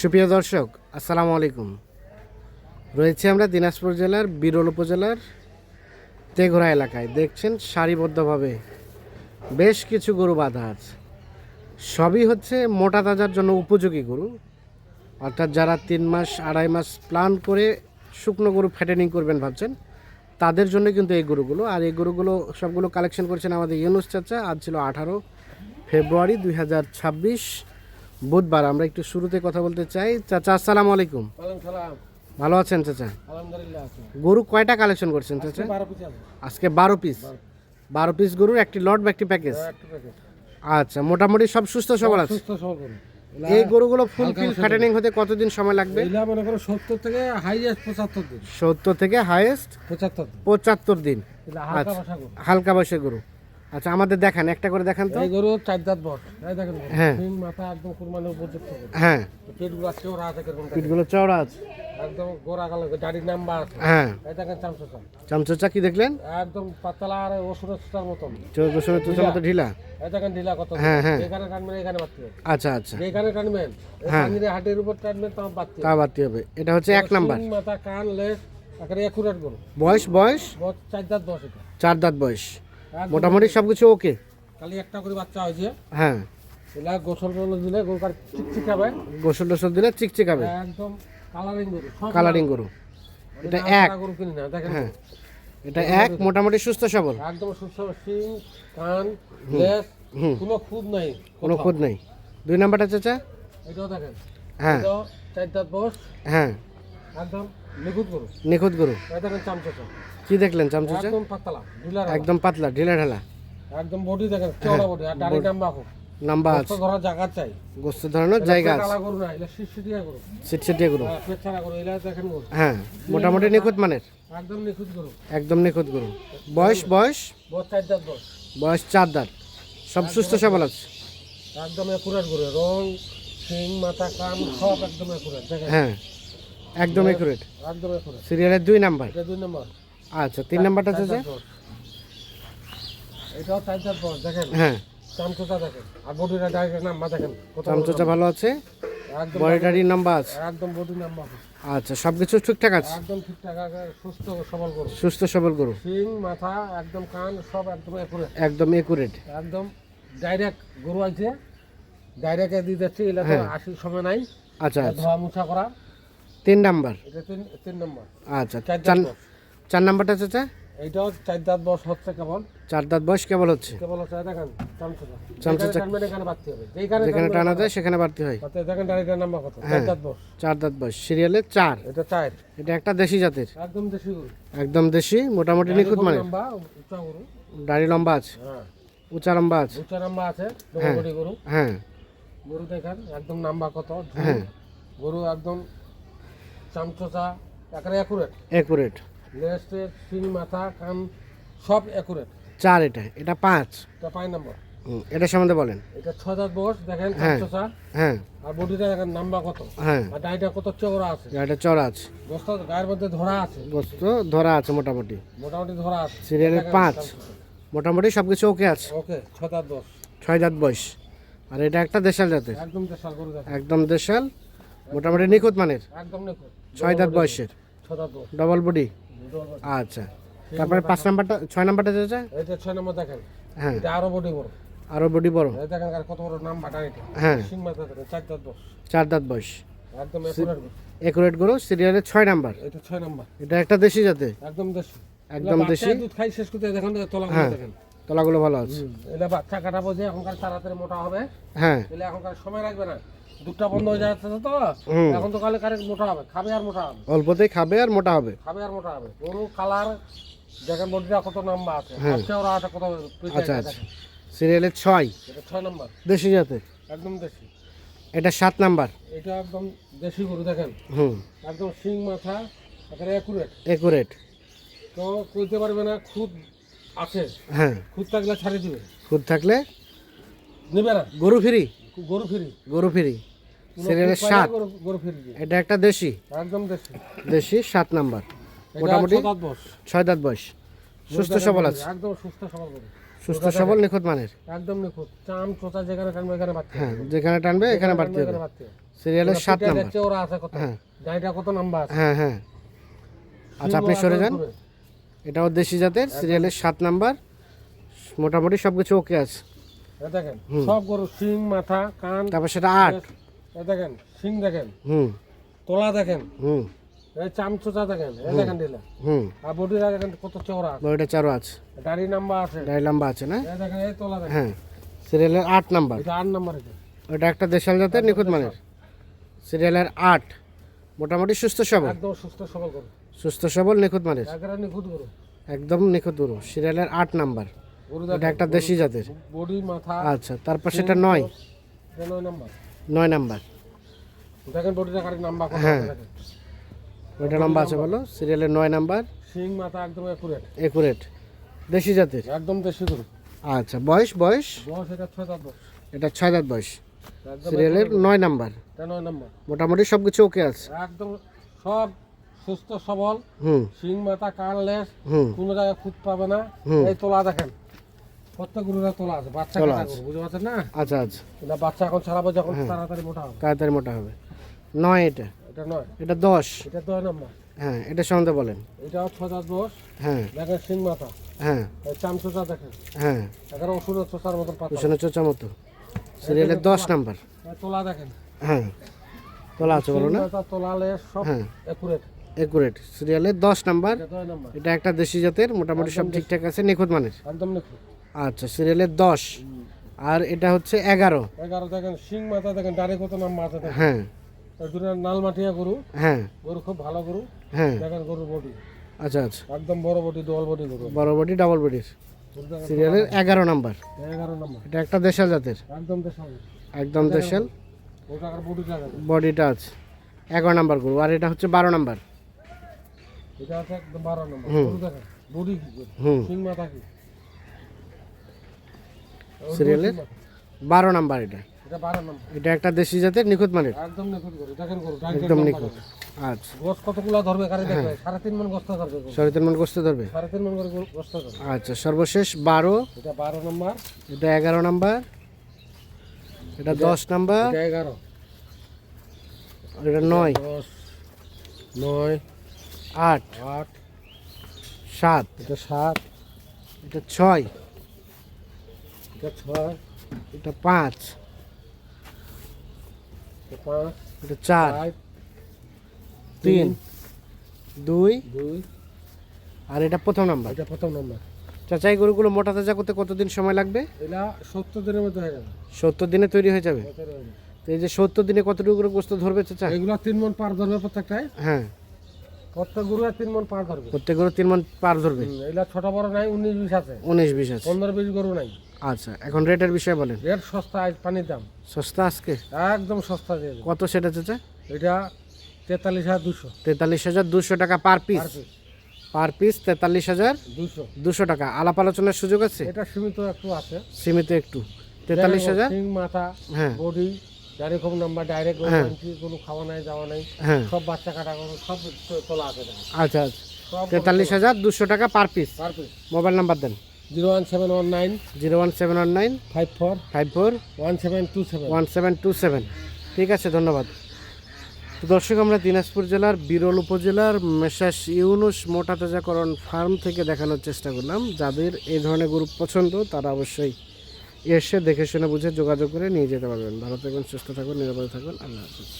সুপ্রিয় দর্শক, আসসালামু আলাইকুম। রয়েছে আমরা দিনাজপুর জেলার বিরল উপজেলার তেঘরা এলাকায়। দেখছেন সারিবদ্ধভাবে বেশ কিছু গরু বাঁধা আছে। সবই হচ্ছে মোটা তাজার জন্য উপযোগী গরু, অর্থাৎ যারা 3 মাস 2.5 মাস প্ল্যান করে শুকনো গরু ফ্যাটেনিং করবেন ভাবছেন, তাদের জন্য কিন্তু এই গরুগুলো। আর এই গরুগুলো সবগুলো কালেকশন করছেন আমাদের ইউনুস চাচা। আজ ছিল 18 ফেব্রুয়ারি 2026 বুধবার। আমরা একটু শুরুতে কথা বলতে চাই। চাচা আসসালামু আলাইকুম। ভালো আছেন চাচা? আলহামদুলিল্লাহ। গরু কয়টা কালেকশন করছেন চাচা? আজকে 12 পিস। 12 পিস গরুর একটি লট বা একটি প্যাকেজ। আচ্ছা, মোটামুটি সব সুস্থ সবল আছে। এই গরুগুলো ফুল ফিল ফ্যাটেনিং হতে কতদিন সময় লাগবে? মনে করো 70 থেকে হাইয়েস্ট 75 দিন। 70 থেকে হাইয়েস্ট 75 দিন। হালকা বয়সের গরু। আচ্ছা, আমাদের দেখান, একটা করে দেখান তো। এই গরু 4 দাঁত বট। এই দেখেন, হ্যাঁ, মাথা একদম কুরবানির উপযুক্ত। হ্যাঁ, পেটগুলো চওড়া আছে, কিরকম পিঠগুলো চওড়া আছে, একদম গোরা কালো, দাড়ির নাম্বার আছে। হ্যাঁ। এই দেখেন চামচা, চামচা কি দেখলেন? একদম পাতলা আর ওষুধের সুতার মতন। চোখের মতো ঢিলা। এই দেখেন ঢিলা কত। হ্যাঁ, হ্যাঁ। এখানে টানবেন, এখানে বাড়তে হবে। আচ্ছা আচ্ছা, এখানে টানবেন, হ্যাঁ, পানির হাটের উপর টানবেন, তাও বাড়তে হবে। তা বাড়তে হবে। এটা হচ্ছে 1 নাম্বার। মাথা কান লেজ একেবারে একুরেট গরু। বয়স 4 দাঁত বয়স। এটা 4 দাঁত বয়স। মোটামুটি সবকিছু ওকে। খালি একটা করে বাচ্চা হয়েছে। হ্যাঁ, এলা গোসল দিলে গরুকার চিকচিকাবে। গোসল দিলে চিকচিকাবে। একদম কালারিং গরু। কালারিং গরু। এটা এক গরু কিনি না, দেখেন। হ্যাঁ, এটা এক, মোটামুটি সুস্থ সবল। একদম সুস্থ, সিং কান লেজ কোনো খুদ নাই। কোনো খুদ নেই। 2 নাম্বারটা চাচা? এটাও দেখেন। হ্যাঁ, এটাও 4 দাঁত বয়স। হ্যাঁ, একদম নিখুঁত গরু। নিখুঁত গরু। এই দেখেন চামচা, কি দেখলেন চামচা? একদম পাতলা ঢিলা, একদম পাতলা ঢিলা ঢালা। একদম বডি দেখেন, চওড়া বডি। আর দাড়ি নাম্বা খুব লম্বা আছে, ধরার জায়গা চাই। গোস্ত ধরানোর জায়গা আছে। কালা গরু না, এটা শিটশিটিয়া গরু। সিটসিটিয়া গরু। পেট ছাড়া গরু। এলা দেখেন গরু। হ্যাঁ, মোটামুটি নিখুঁত মানের। একদম নিখুঁত গরু। একদম নিখুঁত গরু। বয়স 4 দাঁত বয়স। বয়স 4 দাঁত। সব সুস্থ সবল আছে। একদম একুরেট গরু। রং, সিং, মাথা, কান সব একদম একুরেট। দেখেন। হ্যাঁ, একদম একুরেট। একদম একুরেট। সিরিয়ালের 2 নাম্বার। এটা 2 নম্বর। আচ্ছা, 3 নাম্বারটা আছে? এটাও 4 দাঁত বয়স। দেখেন। হ্যাঁ, চামচা দেখেন। আর বডিটা ডাইরেক্ট নাম্বার দেখেন। চামচা ভালো আছে, একদম বডিটারই নাম্বার আছে। একদম বডি নাম্বার। আচ্ছা, সবকিছু ঠিকঠাক আছে। একদম ঠিকঠাক আছে, সুস্থ সবল গরু। সুস্থ সবল গরু। সিং, মাথা, একদম কান সব একদম একুরেট। একদম একুরেট। একদম ডাইরেক্ট গরু আছে, ডাইরেক্ট দিয়ে যাচ্ছে। এটা তো হ্যাঁ। আসির সময় নাই। আচ্ছা আচ্ছা, ধোয়া মুছা করা। 3 নাম্বার। এটা 3 নম্বর। আচ্ছা, 4 দাঁত বয়স। 4 নাম্বারটা চাচা? এইটাও 4 দাঁত বয়স হচ্ছে কেবল। 4 দাঁত বয়স কেবল হচ্ছে। কেবল হচ্ছে, দেখেন চামচা। চামচা এখানে বাড়তে হবে। যেখানে টানা যায় সেখানে বাড়তি হয়। দেখেন ডাইরেক্ট নাম্বার কত। 4 হ্যাঁ, দাঁত বয়স। 4 দাঁত বয়স। সিরিয়ালে 4। এটা 4। এটা একটা দেশি জাতের। একদম দেশি গরু। একদম দেশি, মোটামুটি নিখুঁত মানের। লম্বা, উঁচা গরু। দাড়ি লম্বা আছে, হ্যাঁ, উঁচা লম্বা আছে। উঁচা লম্বা আছে। হ্যাঁ, বড়ি গরু। হ্যাঁ, গরু দেখেন একদম নাম্বার কত। হ্যাঁ, গরু একদম চামচা, একেবারে একুরেট। একুরেট। লেজ, সিং, মাথা, কান সব একুরেট। 4 এটা 5। এটা 5 নম্বর। এটা সম্বন্ধে বলেন। এটা 6 দাঁত বয়স। দেখেন হ্যাঁ, চামচা। হ্যাঁ, আর বডিটা দেখেন নাম্বার কত। হ্যাঁ, আর ডাইটা কত চওড়া আছে। এটা চড়া আছে, গোস্ত গায়ের মধ্যে ধরা আছে। গোস্ত ধরা আছে মোটামুটি। মোটামুটি ধরা আছে। সিরিয়ালের 5। মোটামুটি সবকিছু ওকে আছে। ওকে, 6 দাঁত বয়স। 6 দাঁত বয়স। আর এটা একটা দেশাল জাতের। একদম দেশাল গরু দেখেন। একদম দেশাল, মোটামুটি নিখুঁত মানের। একদম নিখুঁত। 6 দাঁত বয়সের, 6 দাঁত বয়স। Double body. দুটোর মধ্যে। আচ্ছা, তারপরে 5 নাম্বারটা, 6 নাম্বারটা চাচা? এটা 6 নম্বর দেখেন। হ্যাঁ, এটা আরো বডি বড়। আরো বডি বড়। এই দেখেন আর কত বড় নাম বাটা এটা। হ্যাঁ, সিং মাথা দেখেন, 4 দাঁত বয়স। 4 দাঁত বয়স। একদম একুরেট গরু। একুরেট গরু। সিরিয়ালের 6 নাম্বার। এটা 6 নম্বর। এটা একটা দেশি জাতে। একদম দেশি। একদম দেশি। দুধ খাই শেষ করতে দেখেন তলা হ্যাঁ, দেখেন। তলাগুলো ভালো আছে। এটা বাচ্চা কাটাবো যে এখনকার তাড়াতাড়ি মোটা হবে। হ্যাঁ, তাহলে এখনকার সময় লাগবে না। দুধটা বন্ধ হয়ে যাচ্ছে তো। এখন তো কালে কারেক্ট মোটা হবে, খাবে আর মোটা হবে। অল্পতেই খাবে আর মোটা হবে। খাবে আর মোটা হবে। গরু কালার দেখেন, বডিটা কত নাম্বার আছে। হ্যাঁ। আচ্ছা, ওরা আছে কত। আচ্ছা আচ্ছা, সিরিয়ালের 6। এটা 6 নম্বর। দেশি জাতের। একদম দেশি। এটা 7 নাম্বার। এটা একদম দেশি গরু দেখেন। একদম সিং মাথা, একেবারে একুরেট। একুরেট। তো কইতে পারবে না খুদ আছে। হ্যাঁ, খুদ থাকলে ছাড়ে দিবে। খুদ থাকলে নেবে না। গরু ফ্রি। গরু ফ্রি। গরু ফ্রি। সিরিয়ালের 7। গরু ফ্রি দিয়ে। এটা একটা দেশি। একদম দেশি। দেশি 7 নাম্বার। মোটামুটি 6 দাঁত বয়স। 6 দাঁত বয়স। সুস্থ সবল আছে। একদম সুস্থ সবল গরু। সুস্থ সবল, নিখুঁত মানের। একদম নিখুঁত। চাম চোচা যেখানে টানবে এখানে বাড়তে হবে। হ্যাঁ, যেখানে টানবে এখানে বাড়তে হবে। বাড়তে হবে। সিরিয়ালের 7 নাম্বার। দেখছে ওরা আছে কত, হ্যাঁ গাড়িটা কত নাম্বার আছে। হ্যাঁ হ্যাঁ। আচ্ছা আপনি সরে যান। এটাও দেশি জাতের, সিরিয়ালের 7 নাম্বার, মোটামুটি সব কিছু ওকে আছে। এ দেখেন সব গরু সিং মাথা কান, তারপর সেটা 8। এ দেখেন সিং দেখেন, হুম তোলা দেখেন, হুম এই চামচোচা দেখেন, এ দেখেন দিলে, হুম। আর বডিটা দেখেন কত চওড়া আছে, বড়টা 4 আছে, গাড়ি নাম্বার আছে, ডাই লম্বা আছে না? এ দেখেন এই তোলা দেখেন, হ্যাঁ সিরিয়ালের 8 নাম্বার। এটা 8 নাম্বার। এটা ওটা একটা দেশাল জাতের নিখুঁত মানের, সিরিয়ালের 8, মোটামুটি সুস্থ সবল, একদম সুস্থ সবল গরু, সুস্থ সবল নিখুঁত মানের, একবারে নিখুঁত গরু, একদম নিখুঁত গরু, সিরিয়ালের 8 নাম্বার। গরু এটা দেখেন একটা দেশি জাতের। বডি মাথা, আচ্ছা তারপর সেটা 9, এটা 9 নাম্বার। 9 নাম্বার। দেখেন বডিটা গাড়ি নাম্বার কত হ্যাঁ। আছে দেখেন, ওইটা লম্বা আছে বলো, সিরিয়ালের 9 নাম্বার, সিং মাথা একদম একুরেট, একুরেট, দেশি জাতের। একদম দেশি গরু। আচ্ছা বয়স বয়স বয়স এটা 6 দাঁত বয়স, এটা 6 দাঁত বয়স, একদম সিরিয়ালের 9 নাম্বার, এটা 9 নাম্বার, মোটামুটি সব কিছু ওকে আছে। একদম সব সুস্থ সবল, হুম সিং মাথা কান লেস, হুম কোনো জায়গায় খুঁত পাবে না। হুম। এই তোলা দেখেন, প্রত্যেক গরুরা তোলা আছে, বাচ্চা তোলা কাটা আছে। গরু, বুঝতে পারছেন না? আচ্ছা আচ্ছা, এটা বাচ্চা এখন ছাড়াবো যখন তাড়াতাড়ি মোটা হবে। তাড়াতাড়ি মোটা হবে। 9 এটা, এটা 9, এটা 10। এটা 10 নাম্বার, হ্যাঁ এটা সম্বন্ধে বলেন। এটাও 6 দাঁত বয়স, হ্যাঁ দেখেন সিং মাথা, হ্যাঁ এই চামচোচা দেখেন, হ্যাঁ, এখানে ওষুধের চোষার মতন পাতা, পিছনে চোচা মতো, সিরিয়ালের 10 নাম্বার। এই তোলা দেখেন, হ্যাঁ তোলা আছে বলো সিং না? মাথা তোলা লেস সব হ্যাঁ একুরেট, একুরেট, সিরিয়ালের 10 নাম্বার। এটা 10 নাম্বার, এটা একটা দেশি জাতের, মোটামুটি সব ঠিকঠাক আছে, নিখুঁত মানের। একদম নিখুঁত। আচ্ছা সিরিয়ালের 10, আর এটা হচ্ছে 11। 11 দেখেন সিং মাথা দেখেন, দাড়ি কত নাম্বার আছে দেখেন, হ্যাঁ এই দুটো নালমাটিয়া গরু, হ্যাঁ গরু খুব ভালো গরু, হ্যাঁ। দেখেন গরুর বডি আচ্ছা আচ্ছা, একদম বড় বডি, ডবল বডি গরু, বড় বডি ডাবল বডির, গরু দেখেন সিরিয়ালের 11 নাম্বার। 11 নাম্বার, এটা একটা দেশাল জাতের, একদম দেশাল, একদম দেশাল, ওটা আর বডিটা দেখেন, বডিটা আছে 11 নাম্বার গরু। আর এটা হচ্ছে 12 নাম্বার। এটা আছে একদম 12 নাম্বার হুম। গরু দেখেন, বডি কি গরু, হুম, সিং মাথা কি, সিরিয়ালের 12 নাম্বার। এটা এটা 12 নাম্বার, এটা একটা দেশি জাতের নিখুঁত মানের, একদম নিখুঁত গরু, দেখেন গরু একদম নিখুঁত। আচ্ছা গোস কতগুলা ধরবে কারে দেখবে, 3.5 মণ গোস্ত ধরবে গরু, সরিতের মন কষতে ধরবে। 3.5 মণ করে গোস্ত ধরবে, আচ্ছা সর্বশেষ 12, এটা 12 নাম্বার, এটা 11 নাম্বার, এটা 10 নাম্বার, এটা 11, আর এটা 9, 10, 9, 8, 8, 7, এটা 7, এটা 6, এটা 6, এটা 5, এটা 5, এটা 4, 5, 3, 2, 2, আর এটা প্রথম নাম্বার। এটা প্রথম নাম্বার। চাচা এই গরুগুলো মোটা তাজা করতে কতদিন সময় লাগবে? এটা 70 দিনের মধ্যে হয়ে যাবে, 70 দিনে তৈরি হয়ে যাবে। 70 হয়ে যাবে। তো এই যে 70 দিনে কতটুকু করে গোস্ত ধরবে চাচা? এগুলো 3 মণ পার ধরবে প্রত্যেকটাই, হ্যাঁ প্রত্যেক গরু 3 মণ পার ধরবে। প্রত্যেক গরু 3 মণ পার ধরবে। এগুলা ছোট বড় নাই, 19-20 আছে, 19-20 আছে। 15-20 গরু নাই। আচ্ছা এখন রেটের বিষয়ে বলেন। রেট সস্তা, আজ পানির দাম সস্তা আজকে একদম সস্তা দিয়ে দেবে। কত সেটা চাচা? এটা 43,200 43,200 টাকা per piece. Per piece, per piece 43,200 200। টাকা। আলাপ আলোচনার সুযোগ আছে? এটা সীমিত একটু আছে, সীমিত একটু। 43,000। সিং মাথা, হ্যাঁ বডি, গাড়ি খুব নাম্বার, ডাইরেক্ট হ্যাঁ। কোনো খাওয়া নাই যাওয়া নাই, হ্যাঁ সব বাচ্চা কাটা গরু সব তোলা আছে দেখেন। আচ্ছা আচ্ছা, সব 43,200 টাকা per piece. Per piece. Mobile number দেন। 01719 01719 54 54 1727। 1727। ঠিক আছে ধন্যবাদ। তো দর্শক আমরা দিনাজপুর জেলার বিরল উপজেলার মেসাস ইউনুস মোটা তাজাকরণ ফার্ম থেকে দেখানোর চেষ্টা করলাম। যাদের এই ধরনের গরু পছন্দ তারা অবশ্যই এসে দেখে শুনে বুঝে যোগাযোগ করে নিয়ে যেতে পারবেন। ভালো থাকবেন, সুস্থ থাকবেন, নিরাপদে থাকবেন। আল্লাহ হাফিজ।